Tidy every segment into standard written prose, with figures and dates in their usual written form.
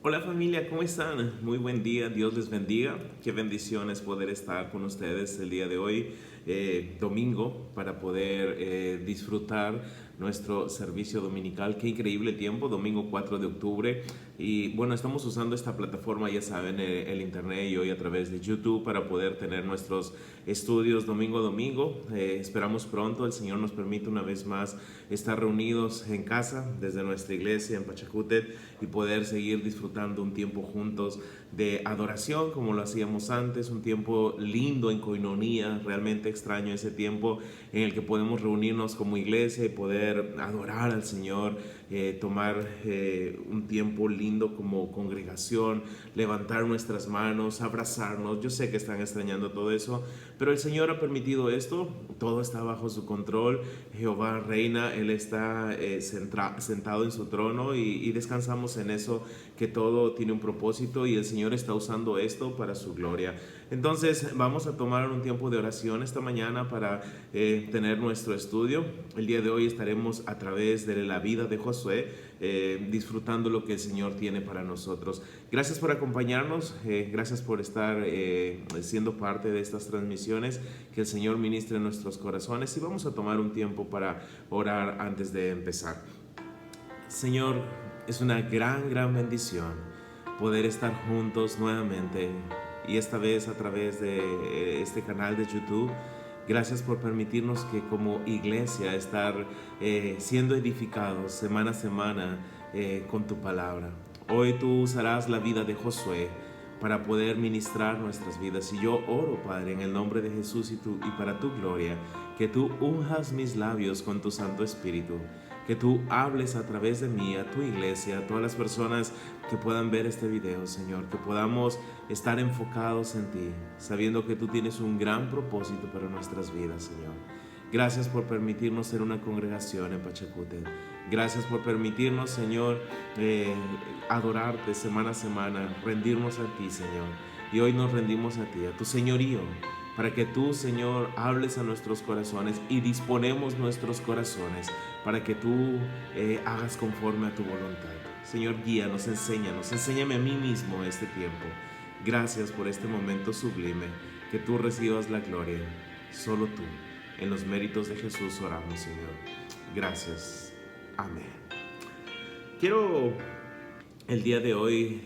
Hola familia, ¿cómo están? Muy buen día, Dios les bendiga. Qué bendición es poder estar con ustedes el día de hoy, domingo, para poder disfrutar nuestro servicio dominical. Qué increíble tiempo, domingo 4 de octubre. Y bueno, estamos usando esta plataforma, ya saben, el internet y hoy a través de YouTube para poder tener nuestros estudios domingo a domingo. Esperamos pronto, el Señor nos permite una vez más estar reunidos en casa desde nuestra iglesia en Pachacútec y poder seguir disfrutando un tiempo juntos de adoración como lo hacíamos antes, un tiempo lindo en coinonía. Realmente extraño ese tiempo en el que podemos reunirnos como iglesia y poder adorar al Señor, tomar un tiempo lindo como congregación, levantar nuestras manos, abrazarnos. Yo sé que están extrañando todo eso, pero el Señor ha permitido esto, todo está bajo su control. Jehová reina, Él está sentado en su trono y descansamos en eso, que todo tiene un propósito y el Señor está usando esto para su gloria. Entonces vamos a tomar un tiempo de oración esta mañana para tener nuestro estudio. El día de hoy estaremos a través de la vida de Josué, disfrutando lo que el Señor tiene para nosotros. Gracias por acompañarnos, gracias por estar siendo parte de estas transmisiones. Que el Señor ministre en nuestros corazones y vamos a tomar un tiempo para orar antes de empezar. Señor, es una gran bendición poder estar juntos nuevamente y esta vez a través de este canal de YouTube. Gracias por permitirnos que como iglesia estar siendo edificados semana a semana con tu palabra. Hoy tú usarás la vida de Josué para poder ministrar nuestras vidas. Y yo oro, Padre, en el nombre de Jesús y para tu gloria, que tú unjas mis labios con tu Santo Espíritu, que tú hables a través de mí, a tu iglesia, a todas las personas que puedan ver este video, Señor, que podamos estar enfocados en ti, sabiendo que tú tienes un gran propósito para nuestras vidas, Señor. Gracias por permitirnos ser una congregación en Pachacútec. Gracias por permitirnos, Señor, adorarte semana a semana, rendirnos a ti, Señor. Y hoy nos rendimos a ti, a tu señorío, para que tú, Señor, hables a nuestros corazones y disponemos nuestros corazones para que tú hagas conforme a tu voluntad. Señor, guíanos, enséñame a mí mismo este tiempo. Gracias por este momento sublime, que tú recibas la gloria, solo tú. En los méritos de Jesús oramos, Señor. Gracias. Amén. Quiero el día de hoy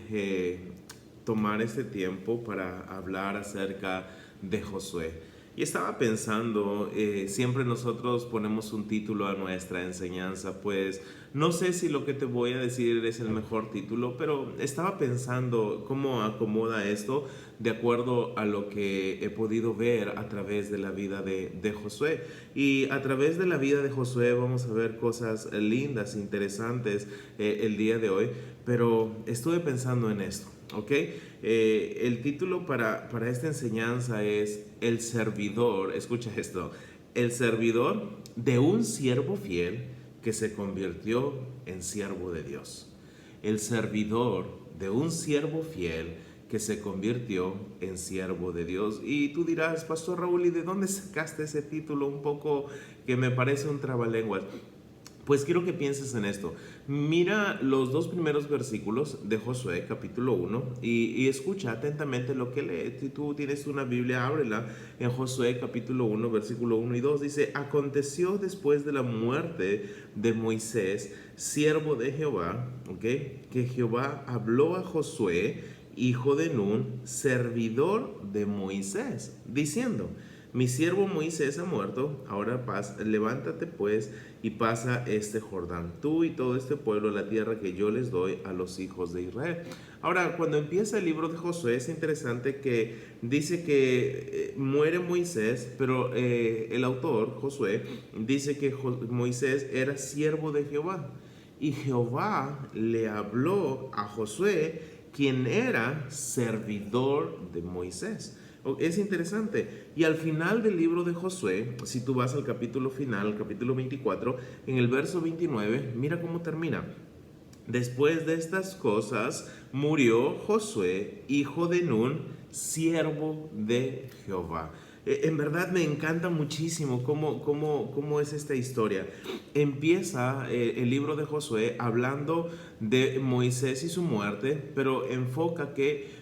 tomar este tiempo para hablar acerca de Josué. Y estaba pensando, siempre nosotros ponemos un título a nuestra enseñanza, pues no sé si lo que te voy a decir es el mejor título, pero estaba pensando cómo acomoda esto de acuerdo a lo que he podido ver a través de la vida de Josué. Y a través de la vida de Josué vamos a ver cosas lindas, interesantes el día de hoy, pero estuve pensando en esto. ¿Ok? El título para esta enseñanza es El servidor, escucha esto, el servidor de un siervo fiel que se convirtió en siervo de Dios. El servidor de un siervo fiel que se convirtió en siervo de Dios. Y tú dirás, Pastor Raúl, ¿y de dónde sacaste ese título un poco que me parece un trabalenguas? Pues quiero que pienses en esto. Mira los dos primeros versículos de Josué, capítulo 1, y escucha atentamente lo que lee. Si tú tienes una Biblia, ábrela en Josué, capítulo 1, versículo 1 y 2. Dice, aconteció después de la muerte de Moisés, siervo de Jehová, que Jehová habló a Josué, hijo de Nun, servidor de Moisés, diciendo, mi siervo Moisés ha muerto, ahora levántate pues y pasa este Jordán, tú y todo este pueblo, la tierra que yo les doy a los hijos de Israel. Ahora, cuando empieza el libro de Josué, es interesante que dice que muere Moisés, pero el autor, Josué, dice que Moisés era siervo de Jehová. Y Jehová le habló a Josué, quien era servidor de Moisés. Es interesante. Y al final del libro de Josué, si tú vas al capítulo final, capítulo 24, en el verso 29, mira cómo termina. Después de estas cosas, murió Josué, hijo de Nun, siervo de Jehová. En verdad me encanta muchísimo cómo es esta historia. Empieza el libro de Josué hablando de Moisés y su muerte, pero enfoca que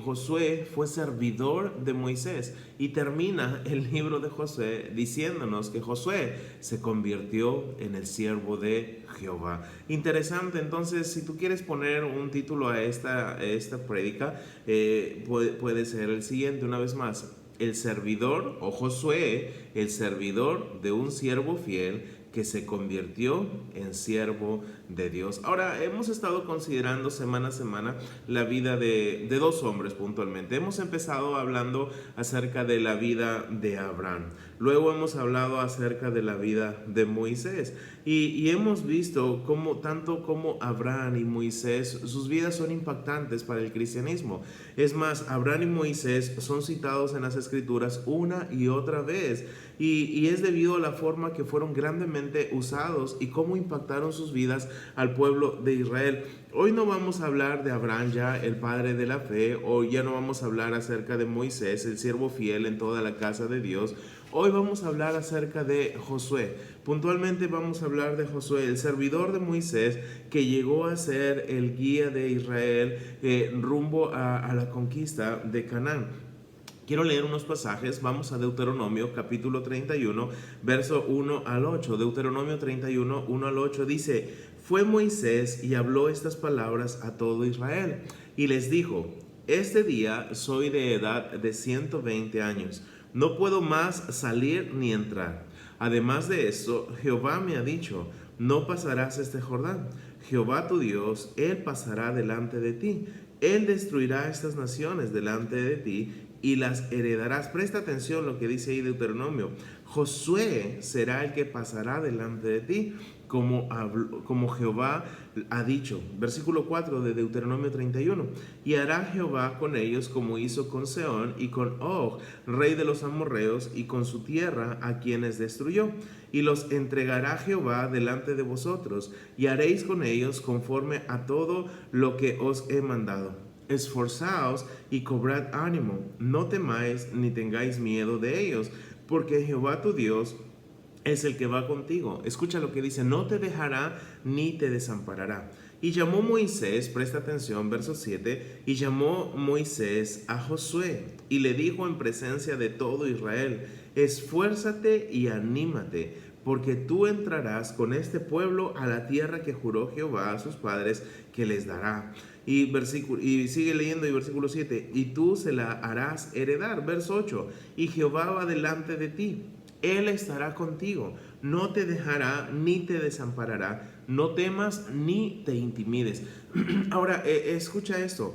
Josué fue servidor de Moisés, y termina el libro de Josué diciéndonos que Josué se convirtió en el siervo de Jehová. Interesante. Entonces, si tú quieres poner un título a esta prédica, puede ser el siguiente, una vez más: el servidor, o Josué, el servidor de un siervo fiel que se convirtió en siervo de Dios. Ahora, hemos estado considerando semana a semana la vida de dos hombres puntualmente. Hemos empezado hablando acerca de la vida de Abraham. Luego hemos hablado acerca de la vida de Moisés. Y hemos visto cómo tanto como Abraham y Moisés, sus vidas son impactantes para el cristianismo. Es más, Abraham y Moisés son citados en las Escrituras una y otra vez. Y es debido a la forma que fueron grandemente usados y cómo impactaron sus vidas al pueblo de Israel. Hoy no vamos a hablar de Abraham, ya el padre de la fe, o ya no vamos a hablar acerca de Moisés, el siervo fiel en toda la casa de Dios. Hoy vamos a hablar acerca de Josué. Puntualmente vamos a hablar de Josué, el servidor de Moisés, que llegó a ser el guía de Israel rumbo a la conquista de Canaán. Quiero leer unos pasajes. Vamos a Deuteronomio capítulo 31, verso 1 al 8. Deuteronomio 31, 1 al 8 dice: Fue Moisés y habló estas palabras a todo Israel, y les dijo: Este día soy de edad de 120 años, no puedo más salir ni entrar. Además de esto, Jehová me ha dicho: no pasarás este Jordán. Jehová tu Dios, Él pasará delante de ti. Él destruirá estas naciones delante de ti y las heredarás. Presta atención lo que dice ahí Deuteronomio. Josué será el que pasará delante de ti, como Jehová ha dicho. Versículo 4 de Deuteronomio 31. Y hará Jehová con ellos como hizo con Sehón y con Og, rey de los amorreos, y con su tierra, a quienes destruyó. Y los entregará Jehová delante de vosotros, y haréis con ellos conforme a todo lo que os he mandado. Esforzaos y cobrad ánimo, no temáis ni tengáis miedo de ellos, porque Jehová tu Dios es el que va contigo. Escucha lo que dice: no te dejará ni te desamparará. Y llamó Moisés, presta atención, verso 7, y llamó Moisés a Josué, y le dijo en presencia de todo Israel: esfuérzate y anímate, porque tú entrarás con este pueblo a la tierra que juró Jehová a sus padres que les dará. Y sigue leyendo, y versículo 7, y tú se la harás heredar. Verso 8, y Jehová va delante de ti, Él estará contigo, no te dejará ni te desamparará, no temas ni te intimides. Ahora, escucha esto.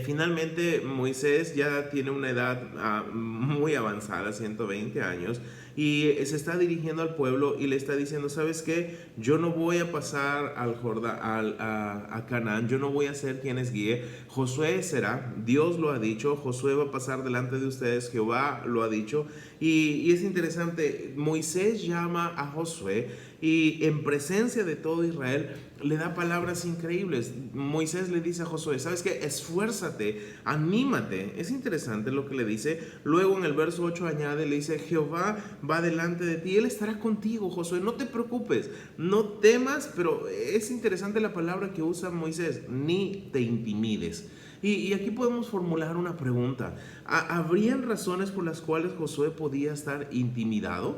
Finalmente Moisés ya tiene una edad muy avanzada, 120 años, y se está dirigiendo al pueblo y le está diciendo: ¿sabes qué? Yo no voy a pasar al Jordán, a Canaán, yo no voy a ser quien les guíe. Josué será, Dios lo ha dicho, Josué va a pasar delante de ustedes, Jehová lo ha dicho. Y es interesante, Moisés llama a Josué y en presencia de todo Israel le da palabras increíbles. Moisés le dice a Josué: ¿sabes qué? Esfuérzate, anímate. Es interesante lo que le dice. Luego en el verso 8 añade, le dice: Jehová va delante de ti, Él estará contigo, Josué, no te preocupes, no temas. Pero es interesante la palabra que usa Moisés: ni te intimides. Y aquí podemos formular una pregunta: ¿habrían razones por las cuales Josué podía estar intimidado?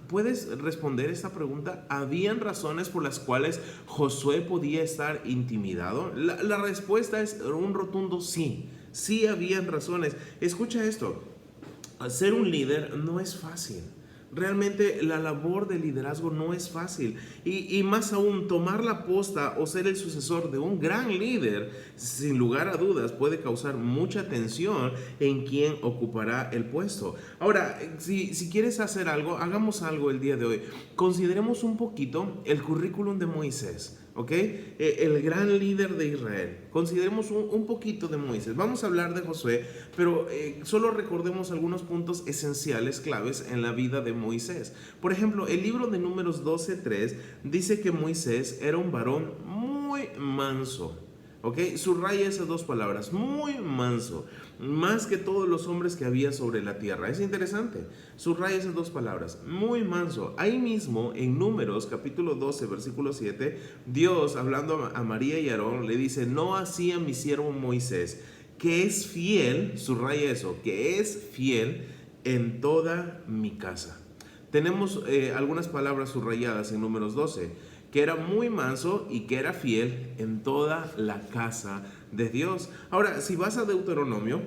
¿Puedes responder esta pregunta? ¿Habían razones por las cuales Josué podía estar intimidado? La respuesta es un rotundo sí. Sí habían razones. Escucha esto: ser un líder no es fácil. Realmente la labor de liderazgo no es fácil, y más aún tomar la posta o ser el sucesor de un gran líder, sin lugar a dudas puede causar mucha tensión en quien ocupará el puesto. Ahora, si quieres hacer algo, hagamos algo el día de hoy. Consideremos un poquito el currículum de Moisés. ¿Ok? El gran líder de Israel. Consideremos un poquito de Moisés. Vamos a hablar de Josué, pero solo recordemos algunos puntos esenciales, claves en la vida de Moisés. Por ejemplo, el libro de Números 12:3 dice que Moisés era un varón muy manso. ¿ok? Subraya esas dos palabras, muy manso, más que todos los hombres que había sobre la tierra. Es interesante, subraya esas dos palabras, muy manso. Ahí mismo en Números capítulo 12 versículo 7, Dios hablando a María y Aarón le dice: no así a mi siervo Moisés, que es fiel, subraya eso, que es fiel en toda mi casa. Tenemos algunas palabras subrayadas en Números 12, que era muy manso y que era fiel en toda la casa de Dios. Ahora, si vas a Deuteronomio,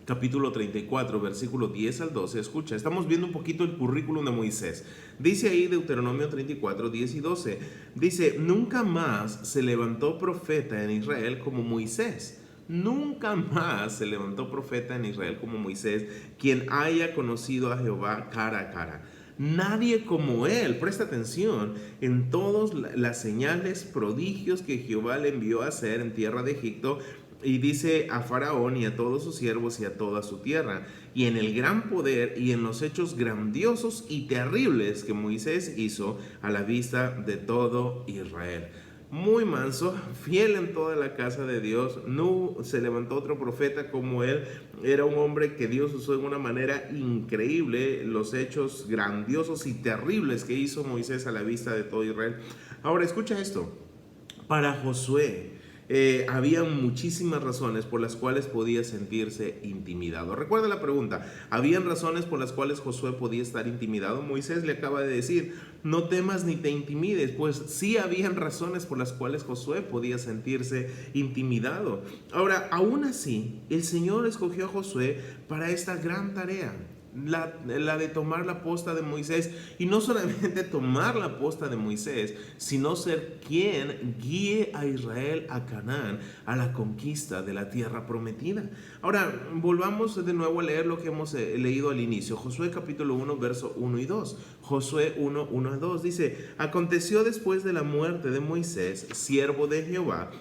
capítulo 34, versículo 10 al 12, escucha, estamos viendo un poquito el currículum de Moisés. Dice ahí Deuteronomio 34, 10 y 12, dice: nunca más se levantó profeta en Israel como Moisés. Nunca más se levantó profeta en Israel como Moisés, quien haya conocido a Jehová cara a cara. Nadie como él, presta atención, en todas las señales, prodigios que Jehová le envió a hacer en tierra de Egipto, y dice a Faraón y a todos sus siervos y a toda su tierra, y en el gran poder y en los hechos grandiosos y terribles que Moisés hizo a la vista de todo Israel. Muy manso, fiel en toda la casa de Dios. No se levantó otro profeta como él. Era un hombre que Dios usó de una manera increíble. Los hechos grandiosos y terribles que hizo Moisés a la vista de todo Israel. Ahora escucha esto. Para Josué había muchísimas razones por las cuales podía sentirse intimidado. Recuerda la pregunta: ¿habían razones por las cuales Josué podía estar intimidado? Moisés le acaba de decir: no temas ni te intimides. Pues sí, habían razones por las cuales Josué podía sentirse intimidado. Ahora, aún así, el Señor escogió a Josué para esta gran tarea. La de tomar la posta de Moisés, y no solamente tomar la posta de Moisés, sino ser quien guíe a Israel a Canaán, a la conquista de la tierra prometida. Ahora, volvamos de nuevo a leer lo que hemos leído al inicio. Josué capítulo 1, verso 1 y 2. Josué 1, 1 a 2 dice: aconteció después de la muerte de Moisés, siervo de Jehová,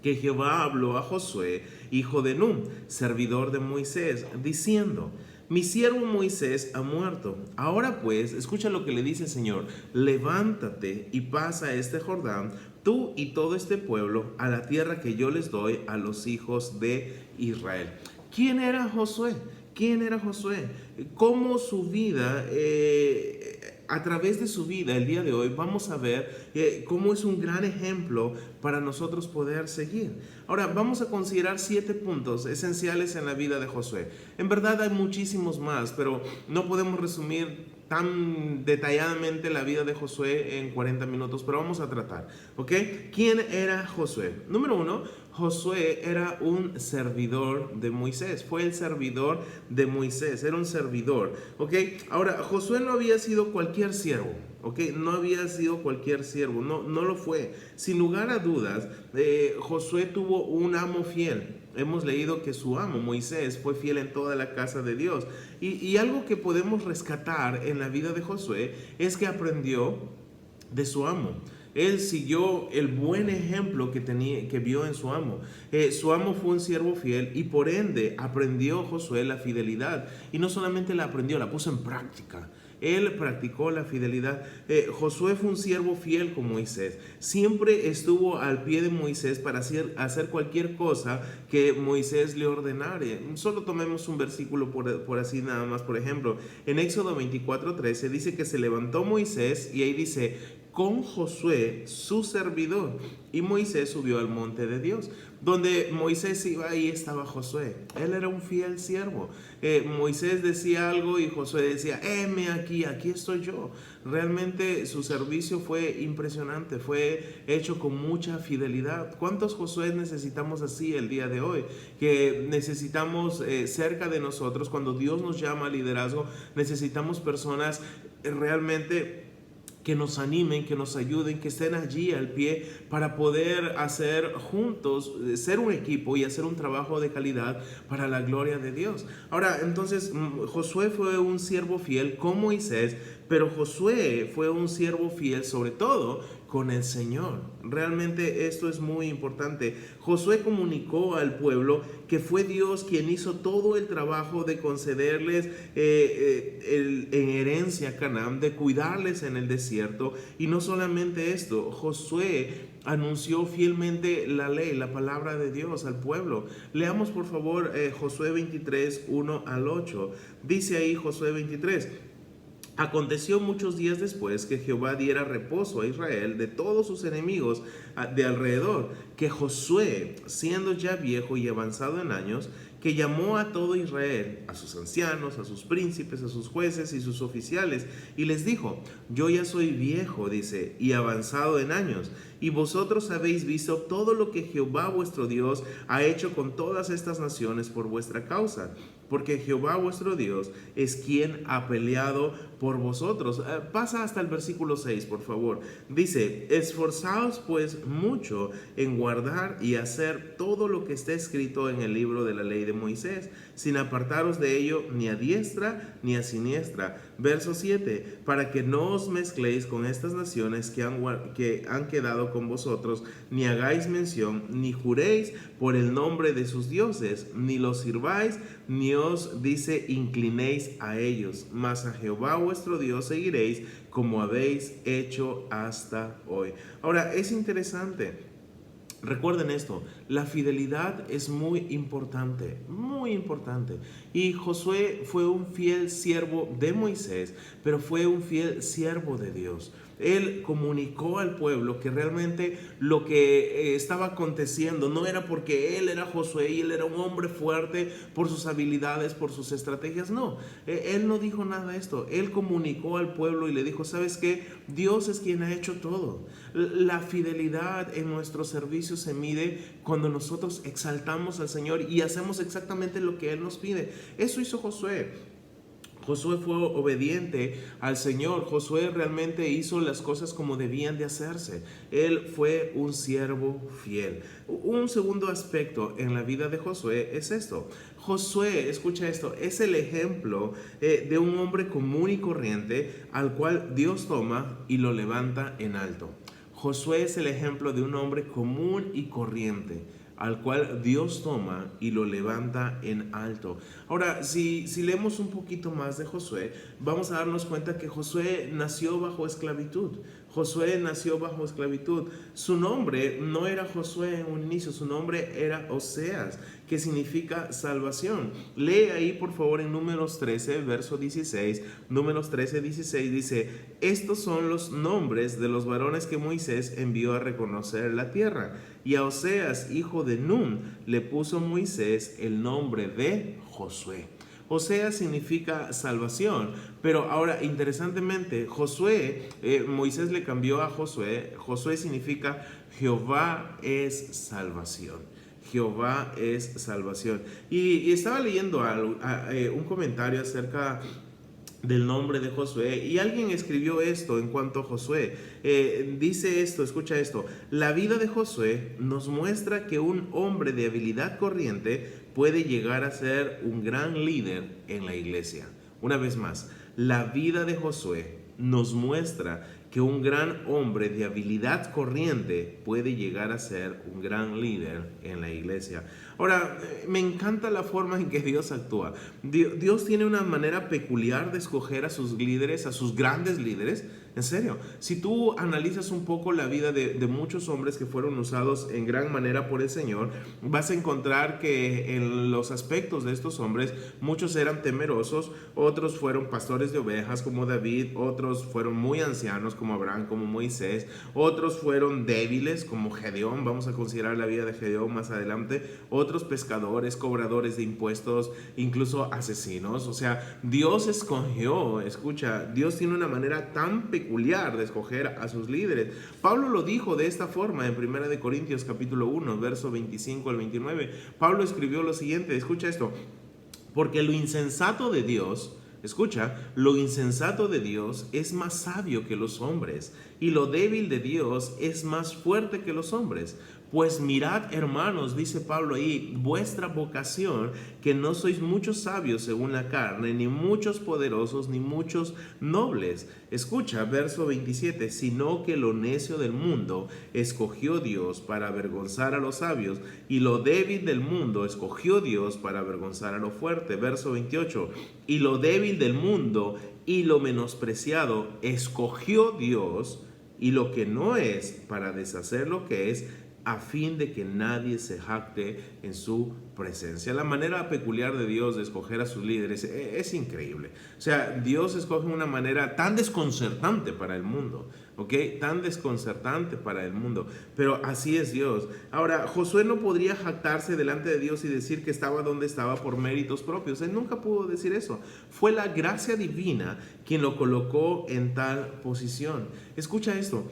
que Jehová habló a Josué, hijo de Nun, servidor de Moisés, diciendo: mi siervo Moisés ha muerto. Ahora pues, escucha lo que le dice el Señor: levántate y pasa este Jordán, tú y todo este pueblo, a la tierra que yo les doy a los hijos de Israel. ¿Quién era Josué? ¿Quién era Josué? ¿Cómo su vida, a través de su vida, el día de hoy, vamos a ver cómo es un gran ejemplo para nosotros poder seguir? Ahora, vamos a considerar 7 puntos esenciales en la vida de Josué. En verdad hay muchísimos más, pero no podemos resumir tan detalladamente la vida de Josué en 40 minutos, pero vamos a tratar, ¿ok? ¿Quién era Josué? Número 1, Josué era un servidor de Moisés, fue el servidor de Moisés, era un servidor, ¿ok? Ahora, Josué no había sido cualquier siervo, ¿ok? No había sido cualquier siervo, no lo fue. Sin lugar a dudas, Josué tuvo un amo fiel. Hemos leído que su amo, Moisés, fue fiel en toda la casa de Dios. Y algo que podemos rescatar en la vida de Josué es que aprendió de su amo. Él siguió el buen ejemplo que vio en su amo. Su amo fue un siervo fiel y por ende aprendió Josué la fidelidad. Y no solamente la aprendió, la puso en práctica. Él practicó la fidelidad. Josué fue un siervo fiel con Moisés. Siempre estuvo al pie de Moisés para hacer cualquier cosa que Moisés le ordenara. Solo tomemos un versículo por así nada más. Por ejemplo, en Éxodo 24:13 dice que se levantó Moisés, y ahí dice: con Josué, su servidor. Y Moisés subió al monte de Dios. Donde Moisés iba, ahí estaba Josué. Él era un fiel siervo. Moisés decía algo y Josué decía: heme aquí estoy yo. Realmente su servicio fue impresionante, fue hecho con mucha fidelidad. ¿Cuántos Josué necesitamos así el día de hoy? Que necesitamos cerca de nosotros, cuando Dios nos llama al liderazgo, necesitamos personas realmente que nos animen, que nos ayuden, que estén allí al pie para poder hacer juntos, ser un equipo y hacer un trabajo de calidad para la gloria de Dios. Ahora, entonces, Josué fue un siervo fiel con Moisés, pero Josué fue un siervo fiel sobre todo con el Señor. Realmente esto es muy importante. Josué comunicó al pueblo que fue Dios quien hizo todo el trabajo de concederles en herencia a Canaán, de cuidarles en el desierto. Y no solamente esto, Josué anunció fielmente la ley, la palabra de Dios al pueblo. Leamos por favor Josué 23, 1 al 8. Dice ahí Josué 23. Aconteció muchos días después que Jehová diera reposo a Israel de todos sus enemigos de alrededor, que Josué, siendo ya viejo y avanzado en años, que llamó a todo Israel, a sus ancianos, a sus príncipes, a sus jueces y sus oficiales, y les dijo: yo ya soy viejo, dice, y avanzado en años, y vosotros habéis visto todo lo que Jehová vuestro Dios ha hecho con todas estas naciones por vuestra causa. Porque Jehová vuestro Dios es quien ha peleado por vosotros. Pasa hasta el versículo 6, por favor. Dice: esforzaos pues mucho en guardar y hacer todo lo que está escrito en el libro de la ley de Moisés, sin apartaros de ello ni a diestra ni a siniestra. Verso 7, para que no os mezcléis con estas naciones que han quedado con vosotros, ni hagáis mención, ni juréis por el nombre de sus dioses, ni los sirváis, ni os dice inclinéis a ellos, mas a Jehová vuestro Dios seguiréis como habéis hecho hasta hoy. Ahora, es interesante. Recuerden esto, la fidelidad es muy importante, muy importante. Y Josué fue un fiel siervo de Moisés, pero fue un fiel siervo de Dios. Él comunicó al pueblo que realmente lo que estaba aconteciendo no era porque él era Josué y él era un hombre fuerte por sus habilidades, por sus estrategias. No, él no dijo nada de esto. Él comunicó al pueblo y le dijo: ¿sabes qué? Dios es quien ha hecho todo. La fidelidad en nuestro servicio se mide cuando nosotros exaltamos al Señor y hacemos exactamente lo que Él nos pide. Eso hizo Josué. Josué fue obediente al Señor. Josué realmente hizo las cosas como debían de hacerse. Él fue un siervo fiel. Un segundo aspecto en la vida de Josué es esto. Josué, escucha esto, es el ejemplo de un hombre común y corriente al cual Dios toma y lo levanta en alto. Josué es el ejemplo de un hombre común y corriente al cual Dios toma y lo levanta en alto. Ahora, si leemos un poquito más de Josué, vamos a darnos cuenta que Josué nació bajo esclavitud. Josué nació bajo esclavitud. Su nombre no era Josué en un inicio, su nombre era Oseas, que significa salvación. Lee ahí por favor en Números 13, verso 16. Números 13, 16 dice: estos son los nombres de los varones que Moisés envió a reconocer la tierra. Y a Oseas, hijo de Nun, le puso Moisés el nombre de Josué. Oseas significa salvación, pero ahora interesantemente Moisés le cambió a Josué. Josué significa Jehová es salvación. Jehová es salvación. Y estaba leyendo un comentario acerca del nombre de Josué, y alguien escribió esto en cuanto a Josué. Dice esto, escucha esto: la vida de Josué nos muestra que un hombre de habilidad corriente puede llegar a ser un gran líder en la iglesia. Una vez más, la vida de Josué nos muestra que un gran hombre de habilidad corriente puede llegar a ser un gran líder en la iglesia. Ahora, me encanta la forma en que Dios actúa. Dios tiene una manera peculiar de escoger a sus líderes, a sus grandes líderes. En serio, si tú analizas un poco la vida de muchos hombres que fueron usados en gran manera por el Señor, vas a encontrar que en los aspectos de estos hombres, muchos eran temerosos, otros fueron pastores de ovejas como David, otros fueron muy ancianos como Abraham, como Moisés, otros fueron débiles como Gedeón. Vamos a considerar la vida de Gedeón más adelante. Otros pescadores, cobradores de impuestos, incluso asesinos. O sea, Dios escogió, escucha, Dios tiene una manera tan peculiar de escoger a sus líderes. Pablo lo dijo de esta forma en 1 Corintios capítulo 1, verso 25 al 29. Pablo escribió lo siguiente, escucha esto: porque lo insensato de Dios, escucha, lo insensato de Dios es más sabio que los hombres, y lo débil de Dios es más fuerte que los hombres. Pues mirad, hermanos, dice Pablo ahí, vuestra vocación, que no sois muchos sabios según la carne, ni muchos poderosos, ni muchos nobles. Escucha, verso 27, sino que lo necio del mundo escogió Dios para avergonzar a los sabios, y lo débil del mundo escogió Dios para avergonzar a lo fuerte. Verso 28, y lo débil del mundo y lo menospreciado escogió Dios, y lo que no es, para deshacer lo que es, a fin de que nadie se jacte en su presencia. La manera peculiar de Dios de escoger a sus líderes es increíble. O sea, Dios escoge una manera tan desconcertante para el mundo, ¿ok? Tan desconcertante para el mundo, pero así es Dios. Ahora, Josué no podría jactarse delante de Dios y decir que estaba donde estaba por méritos propios. Él nunca pudo decir eso. Fue la gracia divina quien lo colocó en tal posición. Escucha esto.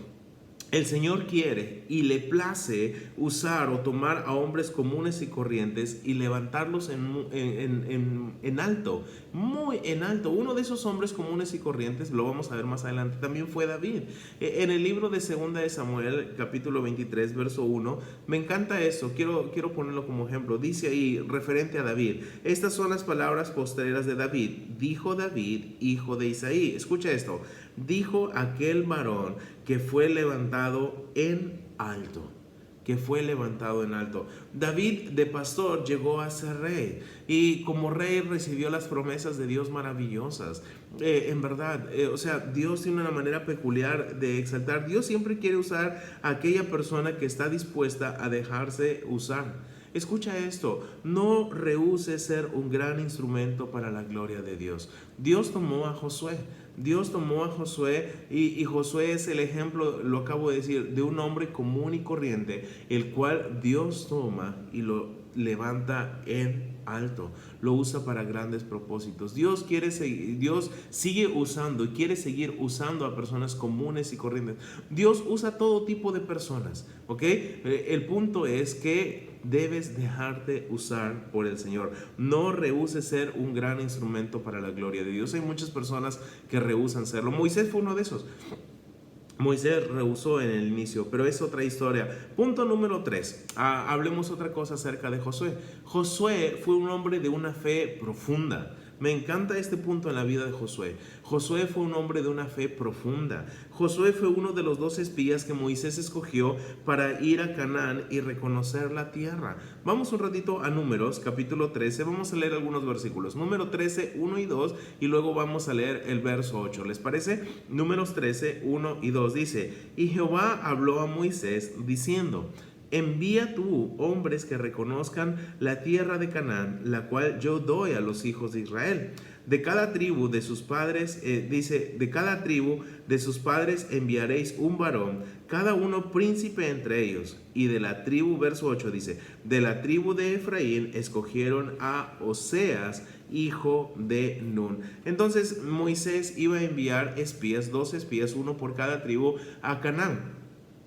El Señor quiere y le place usar o tomar a hombres comunes y corrientes y levantarlos en alto, muy en alto. Uno de esos hombres comunes y corrientes, lo vamos a ver más adelante, también fue David. En el libro de 2 de Samuel, capítulo 23, verso 1, me encanta eso, quiero ponerlo como ejemplo. Dice ahí, referente a David, estas son las palabras postreras de David. Dijo David, hijo de Isaí. Escucha esto. Dijo aquel varón que fue levantado en alto, que fue levantado en alto. David de pastor llegó a ser rey y como rey recibió las promesas de Dios maravillosas. En verdad, o sea, Dios tiene una manera peculiar de exaltar. Dios siempre quiere usar a aquella persona que está dispuesta a dejarse usar. Escucha esto, no rehúses ser un gran instrumento para la gloria de Dios. Dios tomó a Josué. Y Josué es el ejemplo, lo acabo de decir, de un hombre común y corriente, el cual Dios toma y lo levanta en alto, lo usa para grandes propósitos. Dios sigue usando y quiere seguir usando a personas comunes y corrientes. Dios usa todo tipo de personas, ¿ok? El punto es que debes dejarte usar por el Señor. No rehuses ser un gran instrumento para la gloria de Dios. Hay muchas personas que rehusan serlo. Moisés fue uno de esos. Moisés rehusó en el inicio, pero es otra historia. Punto número 3. Hablemos otra cosa acerca de Josué. Josué fue un hombre de una fe profunda. Me encanta este punto en la vida de Josué. Josué fue un hombre de una fe profunda. Josué fue uno de los 12 espías que Moisés escogió para ir a Canaán y reconocer la tierra. Vamos un ratito a Números, capítulo 13. Vamos a leer algunos versículos. Número 13, 1 y 2, y luego vamos a leer el verso 8. ¿Les parece? Números 13, 1 y 2 dice: Y Jehová habló a Moisés diciendo: Envía tú hombres que reconozcan la tierra de Canaán, la cual yo doy a los hijos de Israel. De cada tribu de sus padres, de cada tribu de sus padres enviaréis un varón, cada uno príncipe entre ellos. Y de la tribu, verso 8 dice, de la tribu de Efraín escogieron a Oseas, hijo de Nun. Entonces Moisés iba a enviar espías, 12 espías, uno por cada tribu, a Canaán.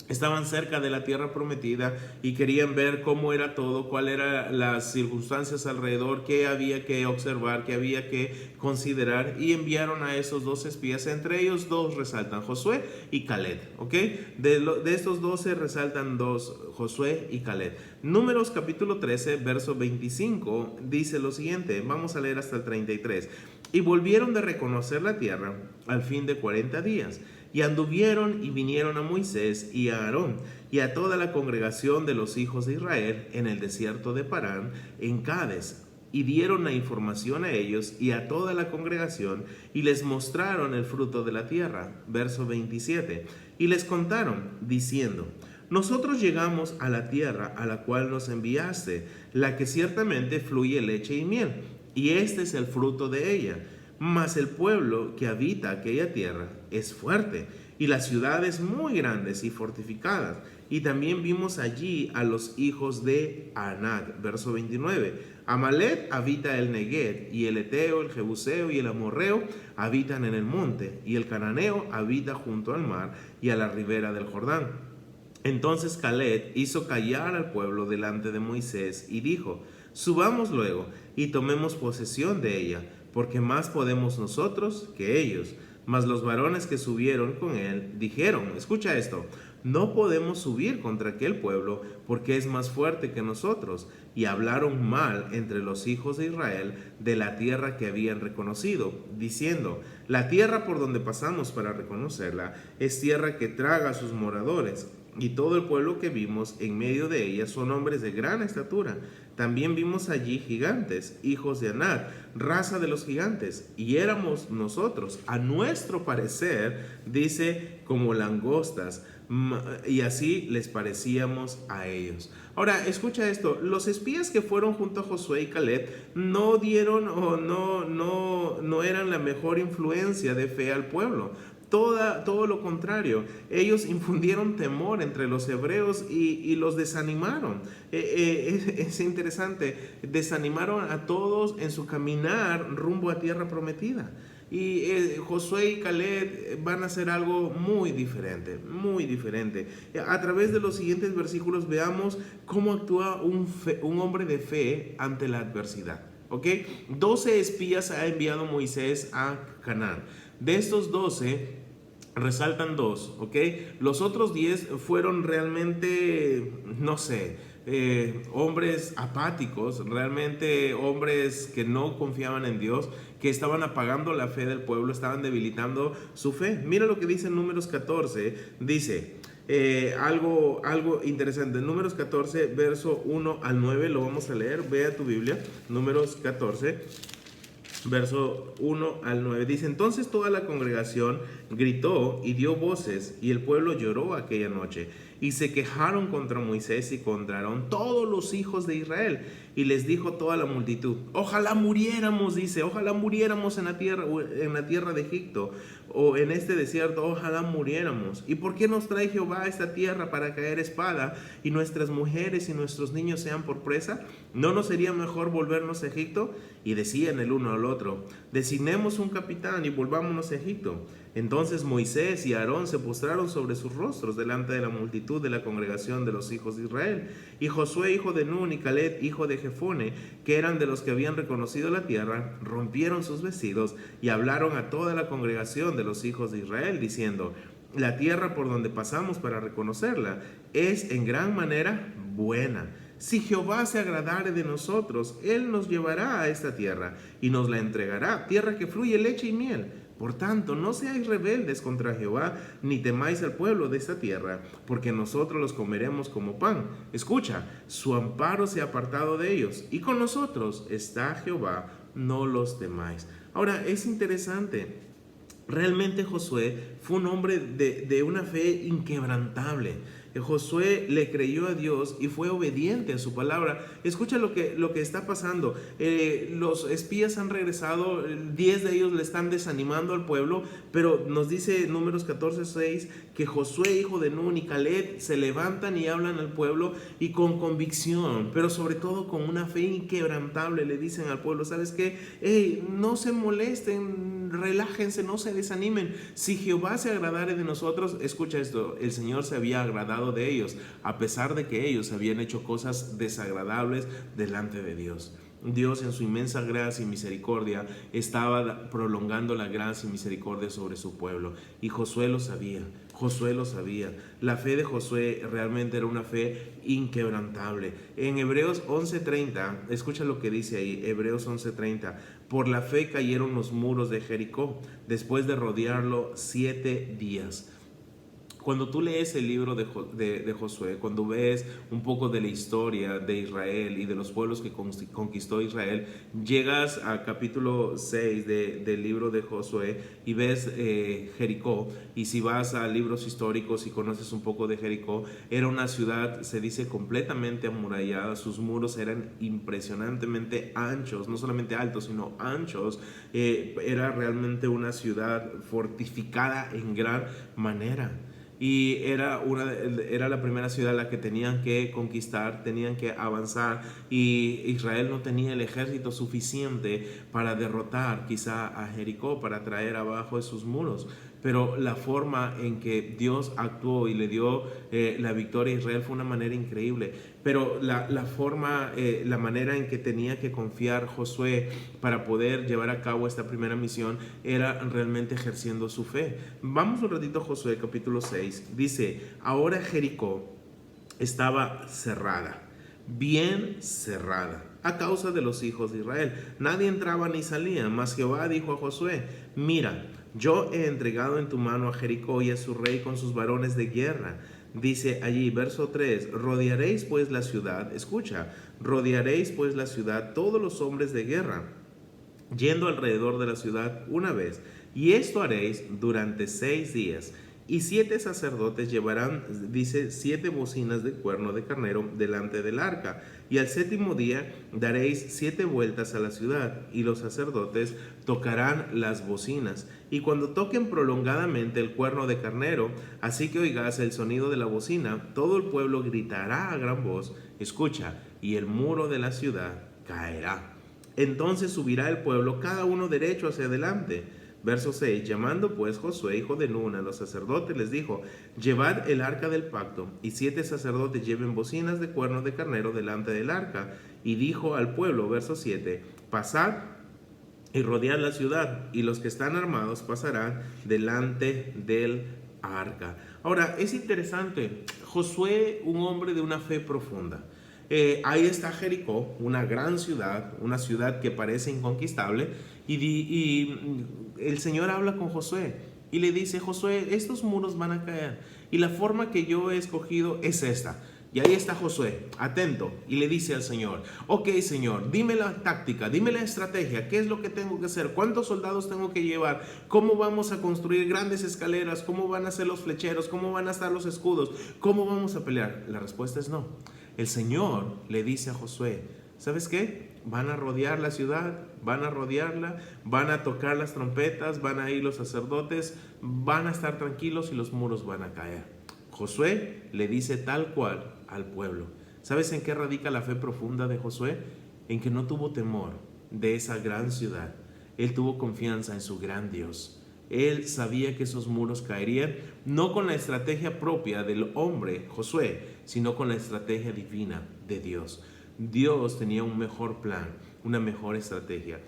Estaban cerca de la tierra prometida y querían ver cómo era todo, cuáles eran las circunstancias alrededor, qué había que observar, qué había que considerar, y enviaron a esos 12 espías. Entre ellos dos resaltan, Josué y Caleb, ¿ok? De estos 12 resaltan dos, Josué y Caleb. Números capítulo 13, verso 25 dice lo siguiente, vamos a leer hasta el 33. Y volvieron de reconocer la tierra al fin de 40 días. Y anduvieron y vinieron a Moisés y a Aarón y a toda la congregación de los hijos de Israel en el desierto de Parán, en Cades, y dieron la información a ellos y a toda la congregación, y les mostraron el fruto de la tierra. Verso 27. Y les contaron, diciendo: Nosotros llegamos a la tierra a la cual nos enviaste, la que ciertamente fluye leche y miel, y este es el fruto de ella. Mas el pueblo que habita aquella tierra es fuerte, y las ciudades muy grandes y fortificadas. Y también vimos allí a los hijos de Anac. Verso 29. Amalek habita el Negueb, y el Eteo, el Jebuseo y el Amorreo habitan en el monte, y el Cananeo habita junto al mar y a la ribera del Jordán. Entonces Caleb hizo callar al pueblo delante de Moisés y dijo: Subamos luego y tomemos posesión de ella, porque más podemos nosotros que ellos. Mas los varones que subieron con él dijeron, escucha esto: no podemos subir contra aquel pueblo, porque es más fuerte que nosotros. Y hablaron mal entre los hijos de Israel de la tierra que habían reconocido, diciendo: la tierra por donde pasamos para reconocerla es tierra que traga a sus moradores. y todo el pueblo que vimos en medio de ella son hombres de gran estatura. También vimos allí gigantes, hijos de Anak, raza de los gigantes, y éramos nosotros, a nuestro parecer, dice, como langostas, y así les parecíamos a ellos. Ahora, escucha esto, los espías que fueron junto a Josué y Caleb no dieron o no eran la mejor influencia de fe al pueblo. Todo lo contrario, ellos infundieron temor entre los hebreos y los desanimaron. Es interesante, desanimaron a todos en su caminar rumbo a tierra prometida. Y Josué y Caleb van a hacer algo muy diferente, muy diferente. A través de los siguientes versículos veamos cómo actúa un hombre de fe ante la adversidad. ¿Ok? 12 espías ha enviado Moisés a Canaán. De estos 12, resaltan 2, ¿ok? Los otros 10 fueron realmente, no sé, hombres apáticos, realmente hombres que no confiaban en Dios, que estaban apagando la fe del pueblo, estaban debilitando su fe. Mira lo que dice en Números 14, dice algo interesante. En Números 14, verso 1 al 9, lo vamos a leer, ve a tu Biblia, Números 14. Verso 1 al 9 dice: entonces toda la congregación gritó y dio voces, y el pueblo lloró aquella noche, y se quejaron contra Moisés y contra Aarón todos los hijos de Israel. Y les dijo toda la multitud: ojalá muriéramos, dice, ojalá muriéramos en la tierra de Egipto, o en este desierto, ojalá muriéramos. ¿Y por qué nos trae Jehová a esta tierra para caer espada, y nuestras mujeres y nuestros niños sean por presa? ¿No nos sería mejor volvernos a Egipto? Y decían el uno al otro: designemos un capitán y volvámonos a Egipto. Entonces Moisés y Aarón se postraron sobre sus rostros delante de la multitud de la congregación de los hijos de Israel. Y Josué, hijo de Nun, y Caleb, hijo de Jefone, que eran de los que habían reconocido la tierra, rompieron sus vestidos y hablaron a toda la congregación de los hijos de Israel, diciendo: la tierra por donde pasamos para reconocerla es en gran manera buena. Si Jehová se agradare de nosotros, Él nos llevará a esta tierra y nos la entregará, tierra que fluye leche y miel. Por tanto, no seáis rebeldes contra Jehová, ni temáis al pueblo de esta tierra, porque nosotros los comeremos como pan. Escucha, su amparo se ha apartado de ellos, y con nosotros está Jehová, no los temáis. Ahora, es interesante. Realmente Josué fue un hombre de una fe inquebrantable. Josué le creyó a Dios y fue obediente a su palabra. Escucha lo que está pasando. Los espías han regresado, 10 de ellos le están desanimando al pueblo, pero nos dice Números 14:6 que Josué, hijo de Nun, y Caleb se levantan y hablan al pueblo, y con convicción, pero sobre todo con una fe inquebrantable, le dicen al pueblo: ¿sabes qué? No se molesten, relájense, no se desanimen. Si Jehová se agradare de nosotros, escucha esto, el Señor se había agradado de ellos, a pesar de que ellos habían hecho cosas desagradables delante de Dios. Dios, en su inmensa gracia y misericordia, estaba prolongando la gracia y misericordia sobre su pueblo, y Josué lo sabía. Josué lo sabía. La fe de Josué realmente era una fe inquebrantable. En Hebreos 11:30, escucha lo que dice ahí, Hebreos 11:30: por la fe cayeron los muros de Jericó, después de rodearlo 7 días. Cuando tú lees el libro de Josué, cuando ves un poco de la historia de Israel y de los pueblos que conquistó Israel, llegas a capítulo 6 del libro de Josué y ves Jericó. Y si vas a libros históricos y conoces un poco de Jericó, era una ciudad, se dice, completamente amurallada. Sus muros eran impresionantemente anchos, no solamente altos, sino anchos. Era realmente una ciudad fortificada en gran manera. Y era la primera ciudad a la que tenían que conquistar, tenían que avanzar, y Israel no tenía el ejército suficiente para derrotar quizá a Jericó, para traer abajo esos muros. Pero la forma en que Dios actuó y le dio la victoria a Israel fue una manera increíble. Pero la manera en que tenía que confiar Josué para poder llevar a cabo esta primera misión era realmente ejerciendo su fe. Vamos un ratito a Josué capítulo 6. Dice: ahora Jericó estaba cerrada, bien cerrada, a causa de los hijos de Israel. Nadie entraba ni salía, mas Jehová dijo a Josué: mira, yo he entregado en tu mano a Jericó y a su rey con sus varones de guerra. dice allí, verso 3, rodearéis pues la ciudad, escucha, rodearéis pues la ciudad todos los hombres de guerra, yendo alrededor de la ciudad una vez, y esto haréis durante 6 días. Y 7 sacerdotes llevarán, dice, 7 bocinas de cuerno de carnero delante del arca. Y al 7º día daréis 7 vueltas a la ciudad, y los sacerdotes tocarán las bocinas. Y cuando toquen prolongadamente el cuerno de carnero, así que oigas el sonido de la bocina, todo el pueblo gritará a gran voz, escucha, y el muro de la ciudad caerá. Entonces subirá el pueblo, cada uno derecho hacia adelante. Verso 6, llamando pues Josué, hijo de Nun, a los sacerdotes, les dijo, llevad el arca del pacto, y 7 sacerdotes lleven bocinas de cuerno de carnero delante del arca. Y dijo al pueblo, verso 7, pasad y rodead la ciudad, y los que están armados pasarán delante del arca. Ahora, es interesante, Josué, un hombre de una fe profunda. Ahí está Jericó, una gran ciudad, una ciudad que parece inconquistable, y el Señor habla con Josué y le dice, Josué, estos muros van a caer y la forma que yo he escogido es esta. Y ahí está Josué, atento, y le dice al Señor, ok Señor, dime la táctica, dime la estrategia, qué es lo que tengo que hacer, cuántos soldados tengo que llevar, cómo vamos a construir grandes escaleras, cómo van a ser los flecheros, cómo van a estar los escudos, cómo vamos a pelear. La respuesta es no. El Señor le dice a Josué, ¿sabes qué? Van a rodear la ciudad, van a rodearla, van a tocar las trompetas, van a ir los sacerdotes, van a estar tranquilos y los muros van a caer. Josué le dice tal cual al pueblo. ¿Sabes en qué radica la fe profunda de Josué? En que no tuvo temor de esa gran ciudad. Él tuvo confianza en su gran Dios. Él sabía que esos muros caerían, no con la estrategia propia del hombre, Josué, sino con la estrategia divina de Dios. Dios tenía un mejor plan, una mejor estrategia.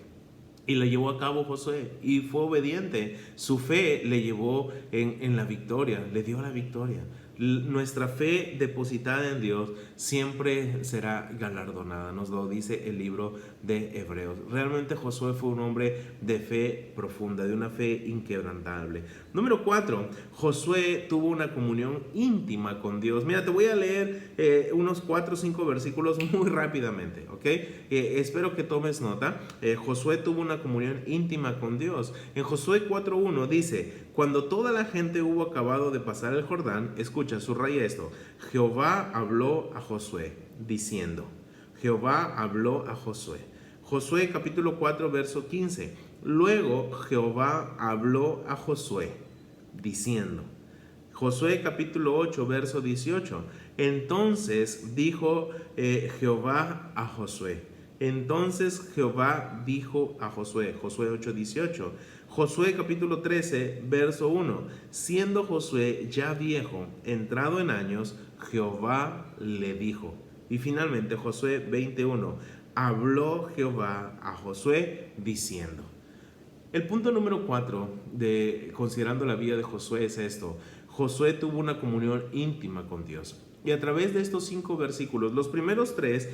Y la llevó a cabo Josué y fue obediente. Su fe le llevó en la victoria, le dio la victoria. Nuestra fe depositada en Dios siempre será galardonada, nos lo dice el libro de Hebreos. Realmente Josué fue un hombre de fe profunda, de una fe inquebrantable. Número 4, Josué tuvo una comunión íntima con Dios. Mira, te voy a leer unos 4 o 5 versículos muy rápidamente, ¿ok? Espero que tomes nota. Josué tuvo una comunión íntima con Dios. En Josué 4:1 dice, cuando toda la gente hubo acabado de pasar el Jordán, escucha, subraya esto, Jehová habló a Josué, diciendo, Jehová habló a Josué. Josué capítulo 4, verso 15, luego Jehová habló a Josué, diciendo, Josué capítulo 8, verso 18, entonces dijo Jehová a Josué. Entonces Jehová dijo a Josué, Josué 8:18, Josué capítulo 13, verso 1, siendo Josué ya viejo, entrado en años, Jehová le dijo. Y finalmente Josué 20:1, habló Jehová a Josué diciendo. El punto número 4 de considerando la vida de Josué es esto. Josué tuvo una comunión íntima con Dios. Y a través de estos 5 versículos, los primeros 3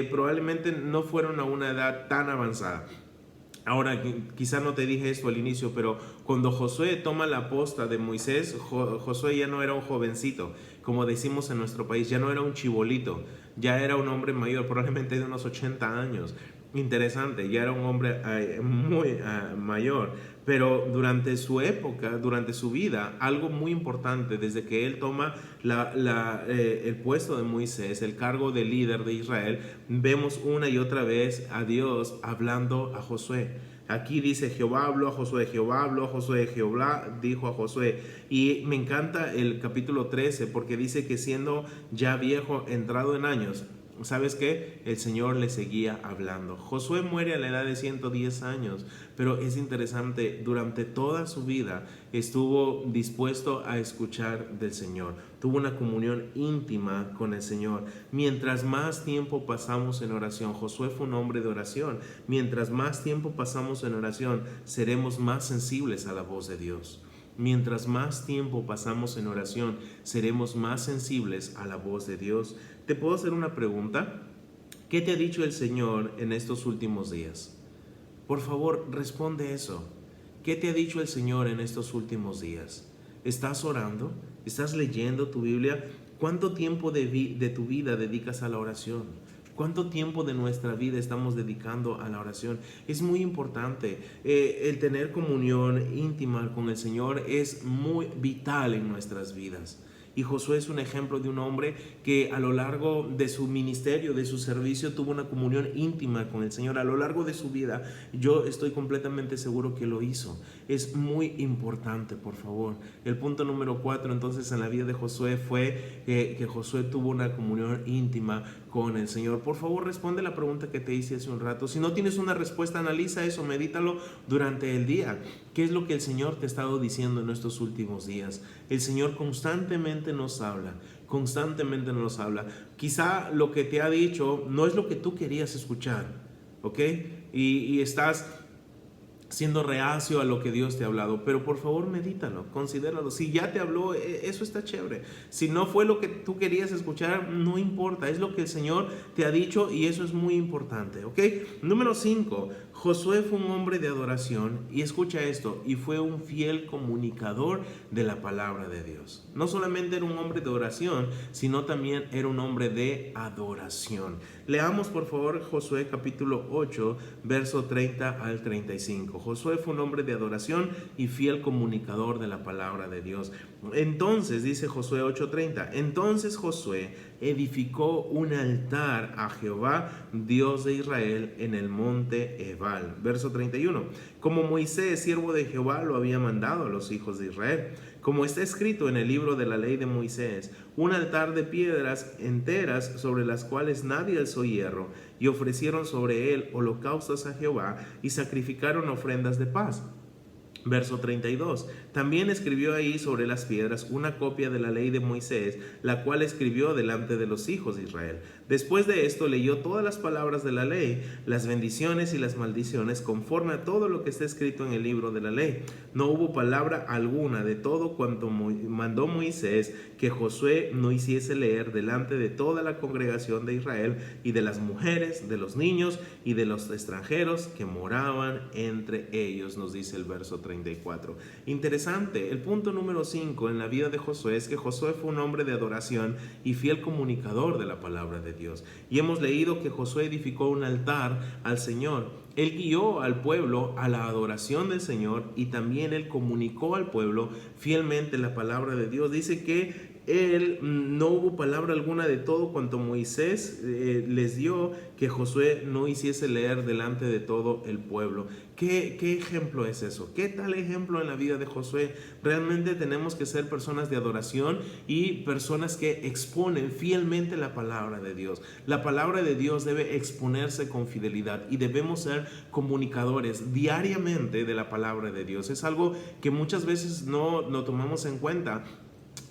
probablemente no fueron a una edad tan avanzada. Ahora, quizá no te dije esto al inicio, pero cuando Josué toma la posta de Moisés, Josué ya no era un jovencito, como decimos en nuestro país, ya no era un chibolito, ya era un hombre mayor, probablemente de unos 80 años. Interesante, ya era un hombre muy mayor, pero durante su época, durante su vida, algo muy importante, desde que él toma el puesto de Moisés, el cargo de líder de Israel, vemos una y otra vez a Dios hablando a Josué. Aquí dice, Jehová habló a Josué, Jehová habló a Josué, Jehová dijo a Josué. Y me encanta el capítulo 13 porque dice que siendo ya viejo, entrado en años, ¿sabes qué? El Señor le seguía hablando. Josué muere a la edad de 110 años, pero es interesante, durante toda su vida estuvo dispuesto a escuchar del Señor. Tuvo una comunión íntima con el Señor. Mientras más tiempo pasamos en oración, Josué fue un hombre de oración. Mientras más tiempo pasamos en oración, seremos más sensibles a la voz de Dios. Mientras más tiempo pasamos en oración, seremos más sensibles a la voz de Dios. ¿Te puedo hacer una pregunta? ¿Qué te ha dicho el Señor en estos últimos días? Por favor, responde eso. ¿Qué te ha dicho el Señor en estos últimos días? ¿Estás orando? ¿Estás leyendo tu Biblia? ¿Cuánto tiempo de tu vida dedicas a la oración? ¿Cuánto tiempo de nuestra vida estamos dedicando a la oración? Es muy importante. El tener comunión íntima con el Señor es muy vital en nuestras vidas. Y Josué es un ejemplo de un hombre que a lo largo de su ministerio, de su servicio, tuvo una comunión íntima con el Señor. A lo largo de su vida, yo estoy completamente seguro que lo hizo. Es muy importante, por favor. El punto número 4, entonces, en la vida de Josué fue que Josué tuvo una comunión íntima con el Señor. Por favor, responde la pregunta que te hice hace un rato. Si no tienes una respuesta, analiza eso, medítalo durante el día. ¿Qué es lo que el Señor te ha estado diciendo en estos últimos días? El Señor constantemente nos habla, constantemente nos habla. Quizá lo que te ha dicho no es lo que tú querías escuchar, ¿ok? Y estás siendo reacio a lo que Dios te ha hablado, pero por favor medítalo, considéralo. Si ya te habló, eso está chévere. Si no fue lo que tú querías escuchar, no importa, es lo que el Señor te ha dicho y eso es muy importante, ¿ok? Número 5, Josué fue un hombre de adoración y escucha esto, y fue un fiel comunicador de la palabra de Dios. No solamente era un hombre de oración, sino también era un hombre de adoración. Leamos por favor Josué capítulo 8, verso 30 al 35. Josué fue un hombre de adoración y fiel comunicador de la palabra de Dios. Entonces, dice Josué 8:30, entonces Josué edificó un altar a Jehová, Dios de Israel, en el monte Ebal. Verso 31, como Moisés, siervo de Jehová, lo había mandado a los hijos de Israel. Como está escrito en el libro de la ley de Moisés, un altar de piedras enteras sobre las cuales nadie alzó hierro, y ofrecieron sobre él holocaustos a Jehová y sacrificaron ofrendas de paz. Verso 32. También escribió ahí sobre las piedras una copia de la ley de Moisés, la cual escribió delante de los hijos de Israel. Después de esto leyó todas las palabras de la ley, las bendiciones y las maldiciones, conforme a todo lo que está escrito en el libro de la ley. No hubo palabra alguna de todo cuanto mandó Moisés que Josué no hiciese leer delante de toda la congregación de Israel y de las mujeres, de los niños y de los extranjeros que moraban entre ellos, nos dice el verso 34. Interesante, el punto número 5 en la vida de Josué es que Josué fue un hombre de adoración y fiel comunicador de la palabra de Dios. Y hemos leído que Josué edificó un altar al Señor. Él guió al pueblo a la adoración del Señor y también él comunicó al pueblo fielmente la palabra de Dios. Dice que no hubo palabra alguna de todo cuanto Moisés les dio que Josué no hiciese leer delante de todo el pueblo. ¿Qué ejemplo es eso? ¿Qué tal ejemplo en la vida de Josué? Realmente tenemos que ser personas de adoración y personas que exponen fielmente la palabra de Dios. La palabra de Dios debe exponerse con fidelidad y debemos ser comunicadores diariamente de la palabra de Dios. Es algo que muchas veces no tomamos en cuenta,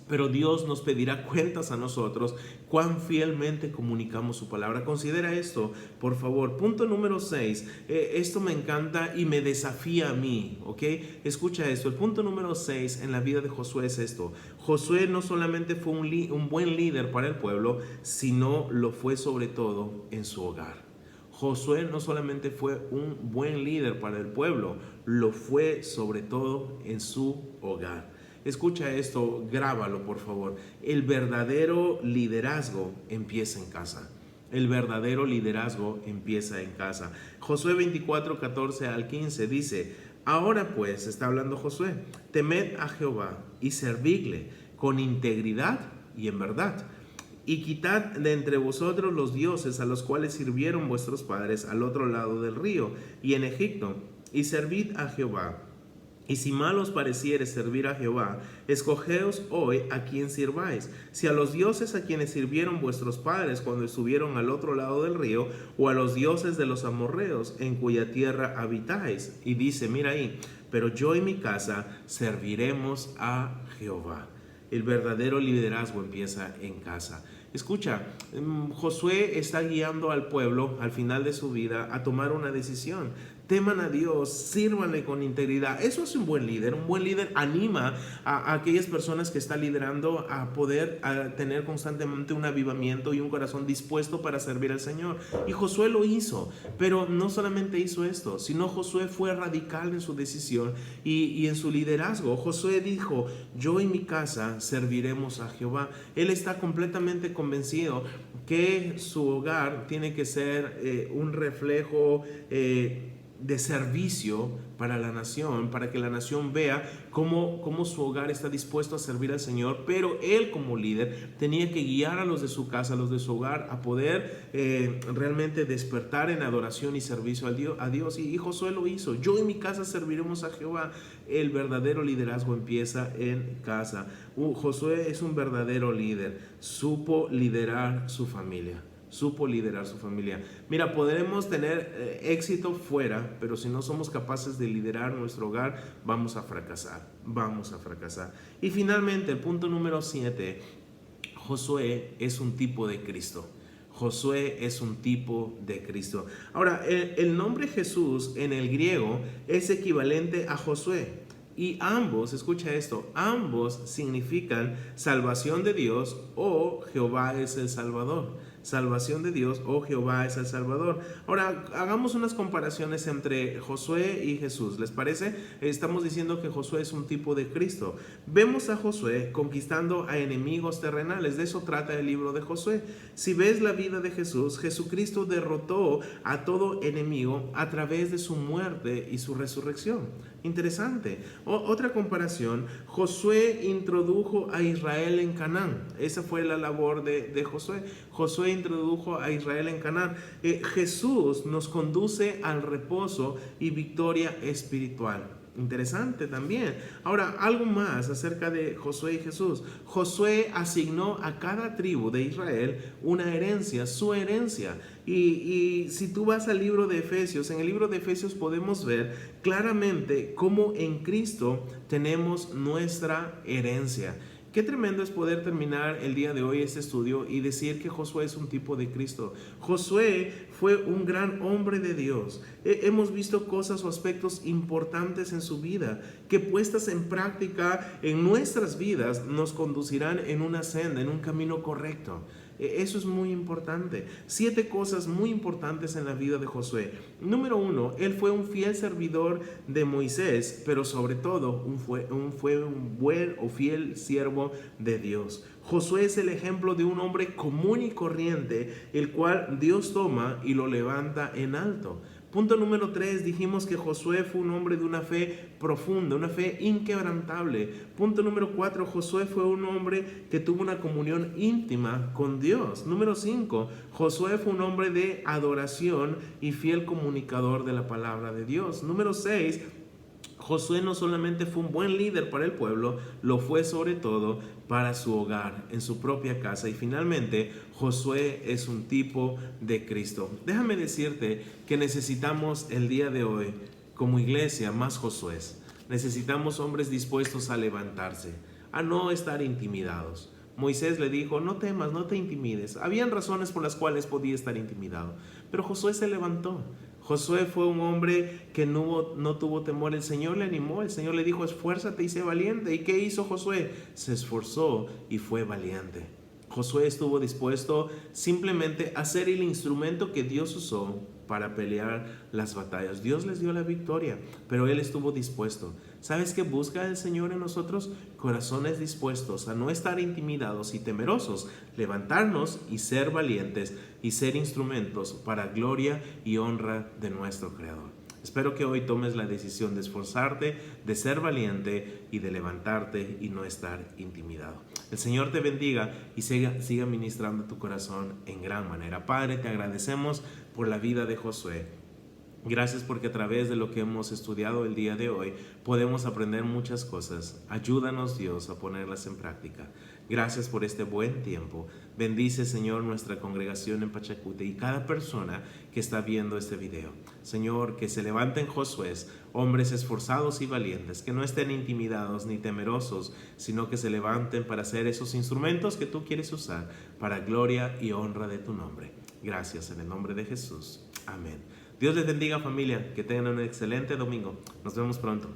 pero Dios nos pedirá cuentas a nosotros cuán fielmente comunicamos su palabra. Considera esto, por favor. Punto número 6. Esto me encanta y me desafía a mí, ¿ok? Escucha esto. El punto número 6 en la vida de Josué es esto. Josué no solamente fue un buen líder para el pueblo, sino lo fue sobre todo en su hogar. Josué no solamente fue un buen líder para el pueblo, lo fue sobre todo en su hogar. Escucha esto, grábalo por favor. El verdadero liderazgo empieza en casa. El verdadero liderazgo empieza en casa. Josué 24, 14 al 15 dice, ahora pues, está hablando Josué, temed a Jehová y servidle con integridad y en verdad. Y quitad de entre vosotros los dioses a los cuales sirvieron vuestros padres al otro lado del río y en Egipto, y servid a Jehová. Y si mal os pareciere servir a Jehová, escogeos hoy a quien sirváis, si a los dioses a quienes sirvieron vuestros padres cuando estuvieron al otro lado del río, o a los dioses de los amorreos en cuya tierra habitáis. Y dice, mira ahí, pero yo y mi casa serviremos a Jehová. El verdadero liderazgo empieza en casa. Escucha, Josué está guiando al pueblo al final de su vida a tomar una decisión. teman a Dios, sírvanle con integridad. Eso es un buen líder. Un buen líder anima a aquellas personas que está liderando a poder tener constantemente un avivamiento y un corazón dispuesto para servir al Señor. Y Josué lo hizo, pero no solamente hizo esto, sino Josué fue radical en su decisión y en su liderazgo. Josué dijo: yo y mi casa serviremos a Jehová. Él está completamente convencido que su hogar tiene que ser un reflejo de servicio para la nación, para que la nación vea cómo su hogar está dispuesto a servir al Señor, pero él como líder tenía que guiar a los de su casa, a los de su hogar, a poder realmente despertar en adoración y servicio a Dios. Y Josué lo hizo. Yo y mi casa serviremos a Jehová. El verdadero liderazgo empieza en casa. Josué es un verdadero líder. Supo liderar su familia. Mira, podremos tener éxito fuera, pero si no somos capaces de liderar nuestro hogar, vamos a fracasar. Y finalmente, el punto número 7, Josué es un tipo de Cristo. Ahora, el nombre Jesús en el griego es equivalente a Josué. Y ambos, escucha esto, ambos significan salvación de Dios o Jehová es el Salvador. Salvación de Dios o Jehová es el Salvador. Ahora, hagamos unas comparaciones entre Josué y Jesús. ¿Les parece? Estamos diciendo que Josué es un tipo de Cristo. Vemos a Josué conquistando a enemigos terrenales. De eso trata el libro de Josué. Si ves la vida de Jesús, Jesucristo derrotó a todo enemigo a través de su muerte y su resurrección. Interesante. Otra comparación, Josué introdujo a Israel en Canaán. Esa fue la labor de Josué. Josué introdujo a Israel en Canaán. Jesús nos conduce al reposo y victoria espiritual. Interesante también. Ahora, algo más acerca de Josué y Jesús. Josué asignó a cada tribu de Israel una herencia, su herencia. Y si tú vas al libro de Efesios, en el libro de Efesios podemos ver claramente cómo en Cristo tenemos nuestra herencia. Qué tremendo es poder terminar el día de hoy este estudio y decir que Josué es un tipo de Cristo. Josué fue un gran hombre de Dios. Hemos visto cosas o aspectos importantes en su vida que puestas en práctica en nuestras vidas nos conducirán en una senda, en un camino correcto. Eso es muy importante. 7 cosas muy importantes en la vida de Josué. Número 1, él fue un fiel servidor de Moisés, pero sobre todo fue un buen o fiel siervo de Dios. Josué es el ejemplo de un hombre común y corriente, el cual Dios toma y lo levanta en alto. Punto número 3, dijimos que Josué fue un hombre de una fe profunda, una fe inquebrantable. Punto número 4, Josué fue un hombre que tuvo una comunión íntima con Dios. Número 5, Josué fue un hombre de adoración y fiel comunicador de la palabra de Dios. Número 6, Josué no solamente fue un buen líder para el pueblo, lo fue sobre todo para su hogar, en su propia casa. Y finalmente, Josué es un tipo de Cristo. Déjame decirte que necesitamos el día de hoy, como iglesia, más Josués. Necesitamos hombres dispuestos a levantarse, a no estar intimidados. Moisés le dijo: no temas, no te intimides. Habían razones por las cuales podía estar intimidado, pero Josué se levantó. Josué fue un hombre que no tuvo temor. El Señor le animó, el Señor le dijo: esfuérzate y sé valiente. ¿Y qué hizo Josué? Se esforzó y fue valiente. Josué estuvo dispuesto simplemente a ser el instrumento que Dios usó para pelear las batallas. Dios les dio la victoria, pero él estuvo dispuesto. ¿Sabes qué busca el Señor en nosotros? Corazones dispuestos a no estar intimidados y temerosos, levantarnos y ser valientes y ser instrumentos para gloria y honra de nuestro Creador. Espero que hoy tomes la decisión de esforzarte, de ser valiente y de levantarte y no estar intimidado. El Señor te bendiga y siga ministrando tu corazón en gran manera. Padre, te agradecemos por la vida de Josué. Gracias porque a través de lo que hemos estudiado el día de hoy podemos aprender muchas cosas. Ayúdanos, Dios, a ponerlas en práctica. Gracias por este buen tiempo. Bendice, Señor, nuestra congregación en Pachacute y cada persona que está viendo este video. Señor, que se levanten Josués, hombres esforzados y valientes, que no estén intimidados ni temerosos, sino que se levanten para ser esos instrumentos que tú quieres usar para gloria y honra de tu nombre. Gracias en el nombre de Jesús. Amén. Dios les bendiga, familia, que tengan un excelente domingo. Nos vemos pronto.